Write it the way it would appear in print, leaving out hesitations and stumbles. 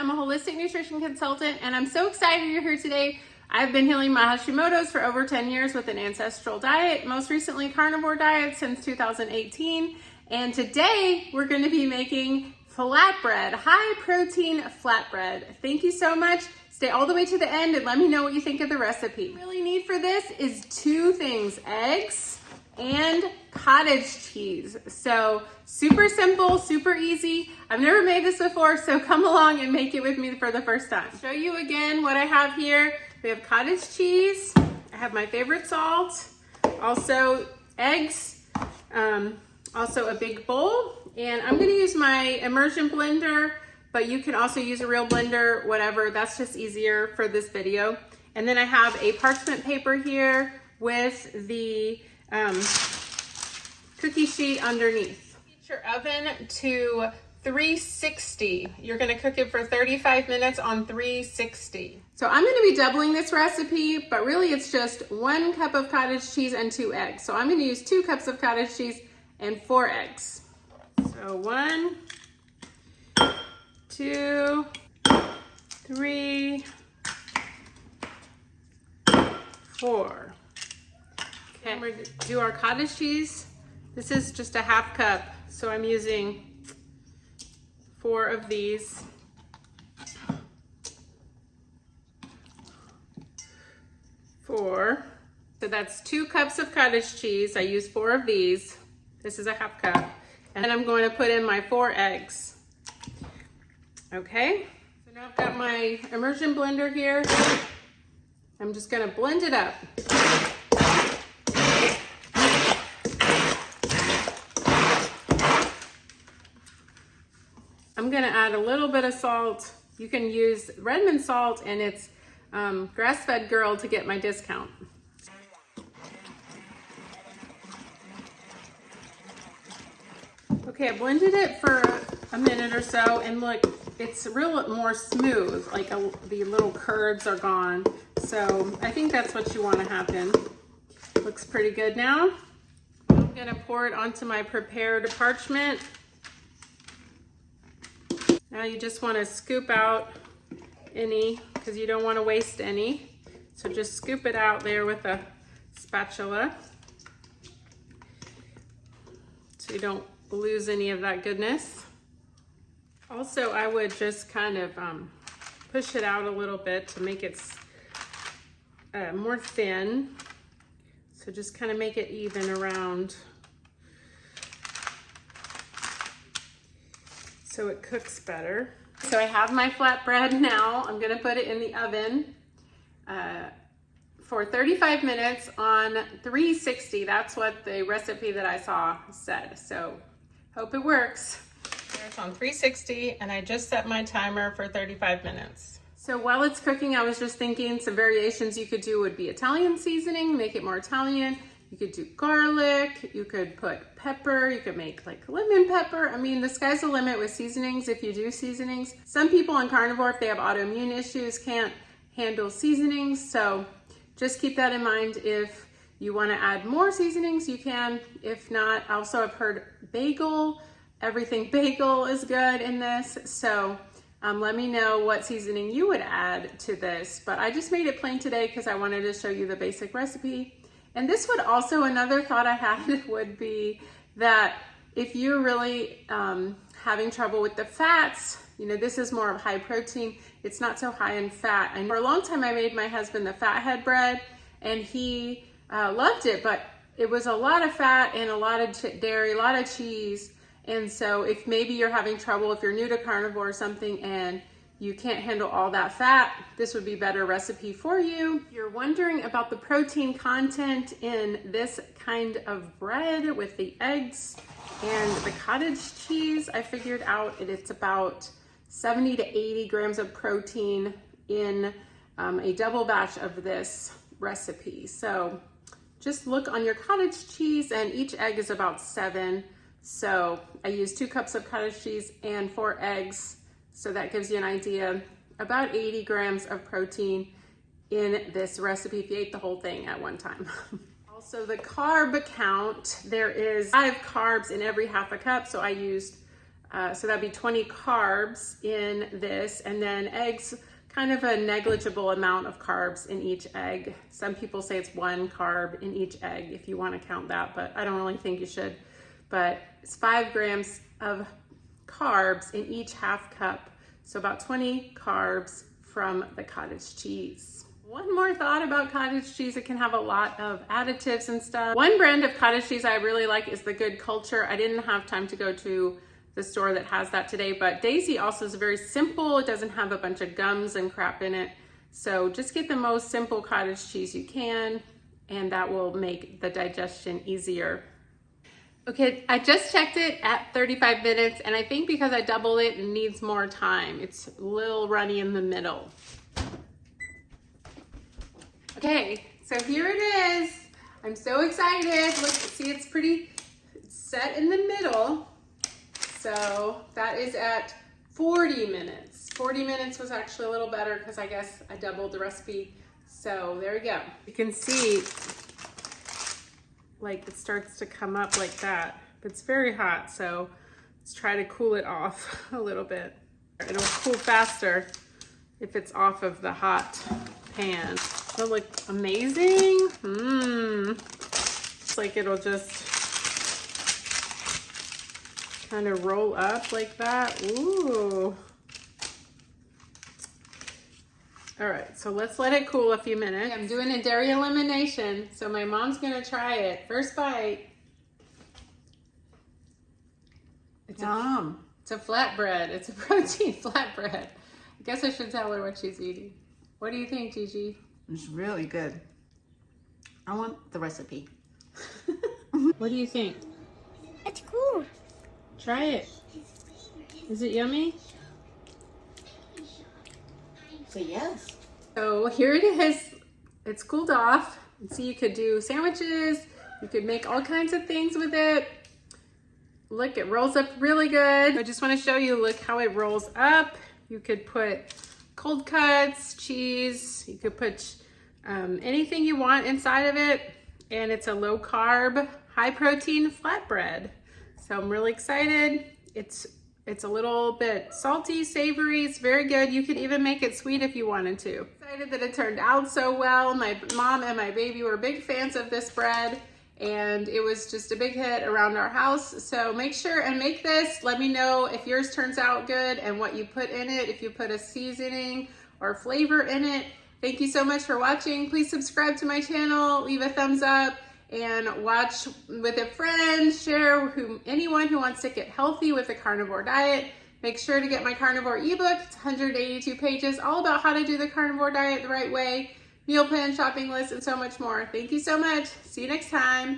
I'm a holistic nutrition consultant, and I'm so excited you're here today. I've been healing my Hashimoto's for over 10 years with an ancestral diet, most recently carnivore diet since 2018. And today we're going to be making flatbread, high protein flatbread. Thank you so much. Stay all the way to the end and let me know what you think of the recipe. What you really need for this is two things: eggs and cottage cheese. So super simple, super easy. I've never made this before, so come along and make it with me for the first time. Show you again what I have here. We have cottage cheese. I have my favorite salt, also eggs, also a big bowl. And I'm gonna use my immersion blender, but you can also use a real blender, whatever. That's just easier for this video. And then I have a parchment paper here with the cookie sheet underneath. Heat your oven to 360. You're gonna cook it for 35 minutes on 360. So I'm gonna be doubling this recipe, but really it's just 1 cup of cottage cheese and 2 eggs. So I'm gonna use 2 cups of cottage cheese and 4 eggs. So 1, 2, 3, 4. Okay, we're gonna do our cottage cheese. This is just a 1/2 cup, so I'm using 4 of these. 4. So that's 2 cups of cottage cheese. I use 4 of these. This is a 1/2 cup. And I'm going to put in my 4 eggs. Okay, so now I've got my immersion blender here. I'm just gonna blend it up. I'm gonna add a little bit of salt. You can use Redmond salt, and it's grass-fed-girl to get my discount. Okay, I blended it for a minute or so, and look, it's real more smooth, like the little curds are gone. So I think that's what you want to happen. Looks pretty good now. I'm gonna pour it onto my prepared parchment. Now you just want to scoop out any, because you don't want to waste any. So just scoop it out there with a spatula so you don't lose any of that goodness. Also, I would just kind of push it out a little bit to make it more thin. So just kind of make it even around so it cooks better. So I have my flatbread now. I'm gonna put it in the oven for 35 minutes on 360. That's what the recipe that I saw said. So hope it works. It's on 360, and I just set my timer for 35 minutes. So while it's cooking, I was just thinking some variations you could do would be Italian seasoning, make it more Italian. You could do garlic, you could put pepper, you could make like lemon pepper. I mean, the sky's the limit with seasonings if you do seasonings. Some people on carnivore, if they have autoimmune issues, can't handle seasonings. So just keep that in mind. If you want to add more seasonings, you can. If not, also I've heard bagel. Everything bagel is good in this. So let me know what seasoning you would add to this. But I just made it plain today because I wanted to show you the basic recipe. And this would also, another thought I had would be that if you're really having trouble with the fats, you know, this is more of high protein. It's not so high in fat. And for a long time, I made my husband the fathead bread, and he loved it, but it was a lot of fat and a lot of dairy, a lot of cheese. And so if maybe you're having trouble, if you're new to carnivore or something and you can't handle all that fat, this would be a better recipe for you. If you're wondering about the protein content in this kind of bread with the eggs and the cottage cheese, I figured out it's about 70 to 80 grams of protein in a double batch of this recipe. So just look on your cottage cheese, and each egg is about 7. So I use 2 cups of cottage cheese and 4 eggs. So that gives you an idea, about 80 grams of protein in this recipe if you ate the whole thing at one time. Also the carb count, there is 5 carbs in every 1/2 cup. So I used So that'd be 20 carbs in this, and then eggs, kind of a negligible amount of carbs in each egg. Some people say it's 1 carb in each egg if you want to count that, but I don't really think you should. But it's 5 grams of carbs in each half cup. So about 20 carbs from the cottage cheese. One more thought about cottage cheese, it can have a lot of additives and stuff. One brand of cottage cheese I really like is the Good Culture. I didn't have time to go to the store that has that today, but Daisy also is very simple. It doesn't have a bunch of gums and crap in it. So just get the most simple cottage cheese you can, and that will make the digestion easier. Okay, I just checked it at 35 minutes, and I think because I doubled it, it needs more time. It's a little runny in the middle. Okay, so here it is. I'm so excited. Look, see, it's pretty set in the middle. So that is at 40 minutes. 40 minutes was actually a little better because I guess I doubled the recipe. So there we go. You can see like it starts to come up like that. But it's very hot, so let's try to cool it off a little bit. It'll cool faster if it's off of the hot pan. It'll look amazing. It's like it'll just kind of roll up like that. Ooh. All right, so let's let it cool a few minutes. I'm doing a dairy elimination, so my mom's gonna try it. First bite. It's a flatbread. It's a protein flatbread. I guess I should tell her what she's eating. What do you think, Gigi? It's really good. I want the recipe. What do you think? It's cool. Try it. Is it yummy? So yes. So here it is. It's cooled off. See, you could do sandwiches. You could make all kinds of things with it. Look, it rolls up really good. I just want to show you, look how it rolls up. You could put cold cuts, cheese. You could put anything you want inside of it. And it's a low carb, high protein flatbread. So I'm really excited. It's a little bit salty, savory. It's very good. You could even make it sweet if you wanted to. Excited that it turned out so well. My mom and my baby were big fans of this bread, and it was just a big hit around our house. So make sure and make this. Let me know if yours turns out good and what you put in it, if you put a seasoning or flavor in it. Thank you so much for watching. Please subscribe to my channel, leave a thumbs up, and watch with a friend, share anyone who wants to get healthy with the carnivore diet. Make sure to get my carnivore ebook. It's 182 pages, all about how to do the carnivore diet the right way, meal plan, shopping list, and so much more. Thank you so much. See you next time. Bye.